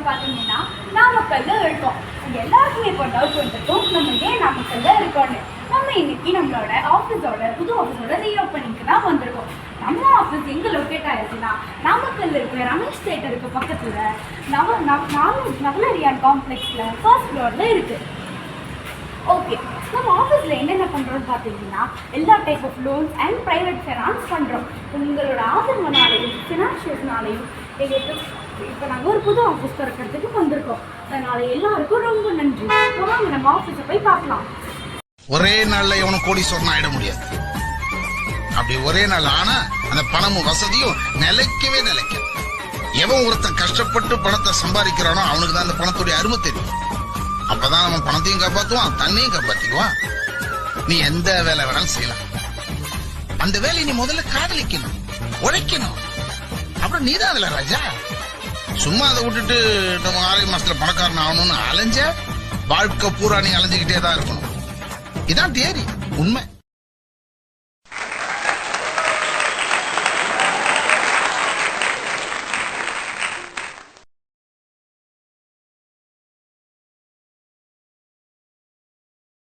பாத்தீங்கன்னா நாமக்கல்ல இருக்கோம். எல்லாருக்குமே இப்போ டவுட் வந்துருக்கும், நம்ம ஏன் நாமக்கல்ல இருக்கோம்னு. நம்ம இன்னைக்கு நம்மளோட புது ஆஃபீஸோட ரீஓப்பனிங்க்கு தான் வந்திருக்கோம். நம்ம ஆஃபீஸ் எங்கே லொக்கேட் ஆயிடுச்சுன்னா நாமக்கல்ல இருக்கிற ரமேஷ் தியேட்டருக்கு பக்கத்தில் நவலரியான் காம்ப்ளெக்ஸில் ஃபர்ஸ்ட் ஃப்ளோரில் இருக்குது. ஓகே, நம்ம ஆஃபீஸில் என்னென்ன பண்ணுறோம்னு பார்த்தீங்கன்னா எல்லா type of loans and private finance பண்ணுறோம். உங்களோட ஆதரவுனாலையும் ஃபினான்ஷியல்னாலையும் எங்களுக்கு இப்போ நாங்கள் ஒரு புது ஆஃபீஸ் திறக்கிறதுக்கு வந்திருக்கோம். அதனால் எல்லாருக்கும் ரொம்ப நன்றி. வாங்க நம்ம ஆஃபீஸை போய் பார்க்கலாம். ஒரே நாள்ல எவனும் கோடீஸ்வரன் ஆயிட முடியாது. அப்படி ஒரே நாள் ஆனா அந்த பணமும் வசதியும் நிலைக்கவே நிலைக்கும். எவன் ஒருத்தன் கஷ்டப்பட்டு பணத்தை சம்பாதிக்கிறானோ அவனுக்கு தான் அந்த பணத்துடைய அருமை தெரியும். அப்பதான் அவன் பணத்தையும் காப்பாத்துவான், தன்னையும் காப்பாத்திக்குவான். நீ எந்த வேலை வேணாலும் செய்யலாம். அந்த வேலையை நீ முதல்ல காதலிக்கணும், உழைக்கணும். அப்புறம் நீதான் அதுல ராஜா. சும்மா அதை விட்டுட்டு நம்ம 6 மாசத்துல பணக்காரன் ஆகணும்னு அலைஞ்ச வாழ்க்கை பூரா நீ அலைஞ்சுக்கிட்டே தான் இருக்கணும். இதான் தியரி, உண்மை.